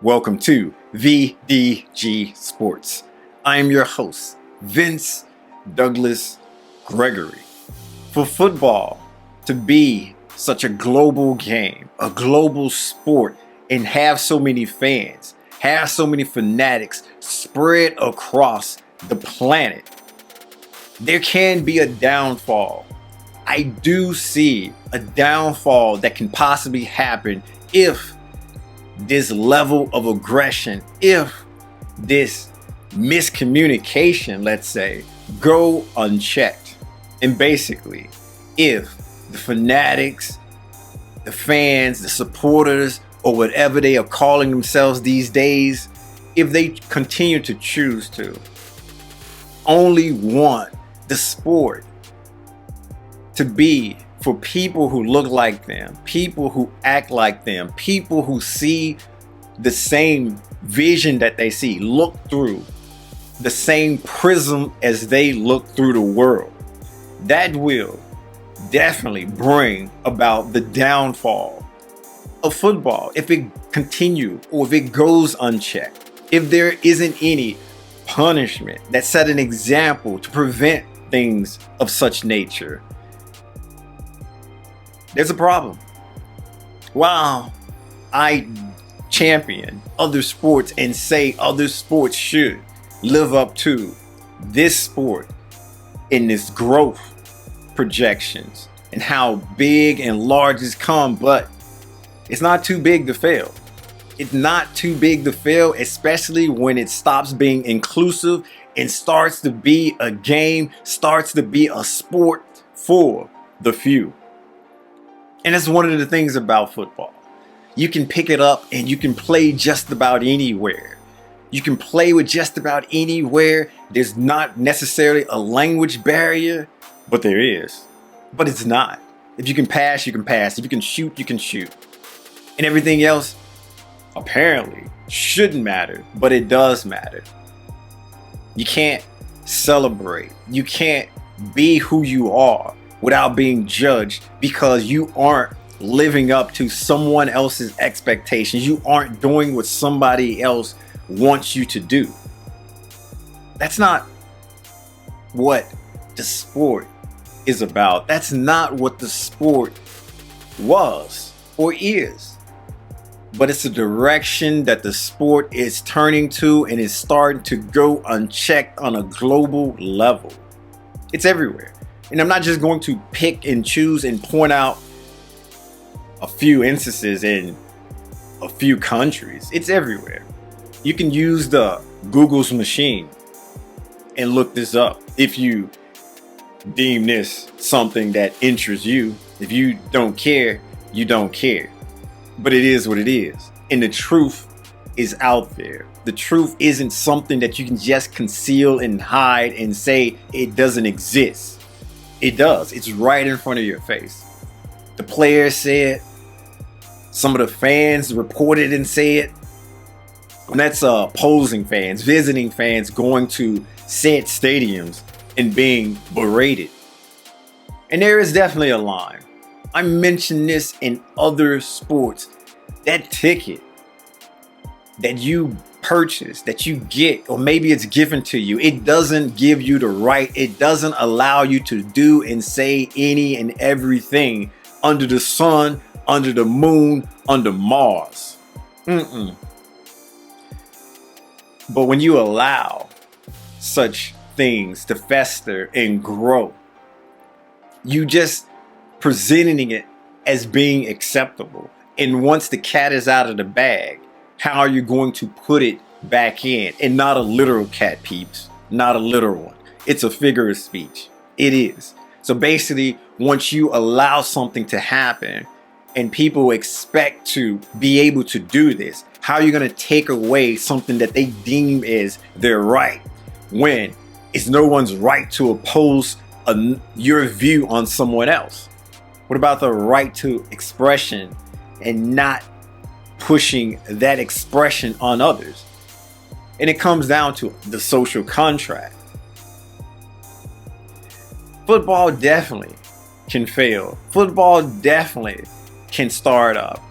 Welcome to VDG Sports. I am your host, Vince Douglas Gregory. For football to be such a global game, a global sport, and have so many fans, have so many fanatics spread across the planet, there can be a downfall. I do see a downfall that can possibly happen if this level of aggression, if this miscommunication, let's say, go unchecked. And basically, if the fanatics, the fans, the supporters, or whatever they are calling themselves these days, if they continue to choose to only want the sport to be for people who look like them, people who act like them, people who see the same vision that they see, look through the same prism as they look through the world, that will definitely bring about the downfall of football if it continues or if it goes unchecked. If there isn't any punishment that set an example to prevent things of such nature, there's a problem. While I champion other sports and say other sports should live up to this sport in its growth projections and how big and large it's come, but it's not too big to fail. It's not too big to fail, especially when it stops being inclusive and starts to be a game, starts to be a sport for the few. And that's one of the things about football. You can pick it up and you can play just about anywhere. You can play with just about anywhere. There's not necessarily a language barrier, but there is. But it's not. If you can pass, you can pass. If you can shoot, you can shoot. And everything else apparently shouldn't matter, but it does matter. You can't celebrate. You can't be who you are without being judged because you aren't living up to someone else's expectations. You aren't doing what somebody else wants you to do. That's not what the sport is about. That's not what the sport was or is. But it's a direction that the sport is turning to and is starting to go unchecked on a global level. It's everywhere. And I'm not just going to pick and choose and point out a few instances in a few countries. It's everywhere. You can use the Google's machine and look this up if you deem this something that interests you. If you don't care, you don't care. But it is what it is. And the truth is out there. The truth isn't something that you can just conceal and hide and say it doesn't exist. It does. It's right in front of your face. The players say it. Some of the fans reported and say it. And that's opposing fans, visiting fans going to said stadiums and being berated. And there is definitely a line. I mentioned this in other sports. That ticket that you purchase, that you get, or maybe it's given to you, it doesn't give you the right, it doesn't allow you to do and say any and everything under the sun, under the moon, under Mars. But when you allow such things to fester and grow, you just presenting it as being acceptable. And once the cat is out of the bag, how are you going to put it back in? And not a literal cat, peeps. Not a literal one. It's a figure of speech. It is. So basically, once you allow something to happen and people expect to be able to do this, how are you going to take away something that they deem is their right when it's no one's right to oppose your view on someone else? What about the right to expression and not pushing that expression on others? And it comes down to the social contract. Football definitely can fail. Football definitely can start up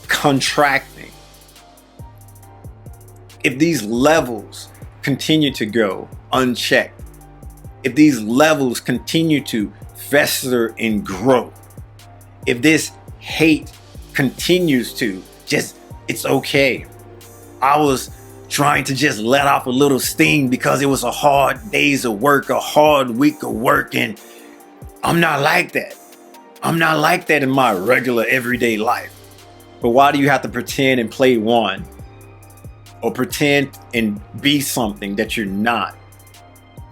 contracting if these levels continue to go unchecked, if these levels continue to fester and grow, if this hate continues to just, it's okay. I was trying to just let off a little steam because it was a hard days of work, a hard week of work, and I'm not like that. I'm not like that in my regular everyday life. But why do you have to pretend and play one, or pretend and be something that you're not,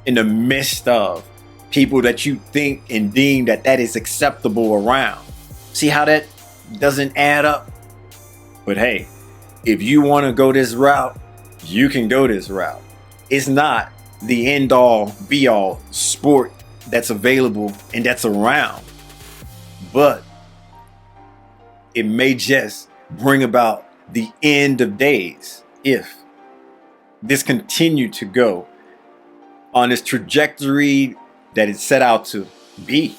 in the midst of people that you think and deem that is acceptable around? See how that doesn't add up? But hey, if you want to go this route, you can go this route. It's not the end all be all sport that's available and that's around, but it may just bring about the end of days if this continued to go on this trajectory that it's set out to be.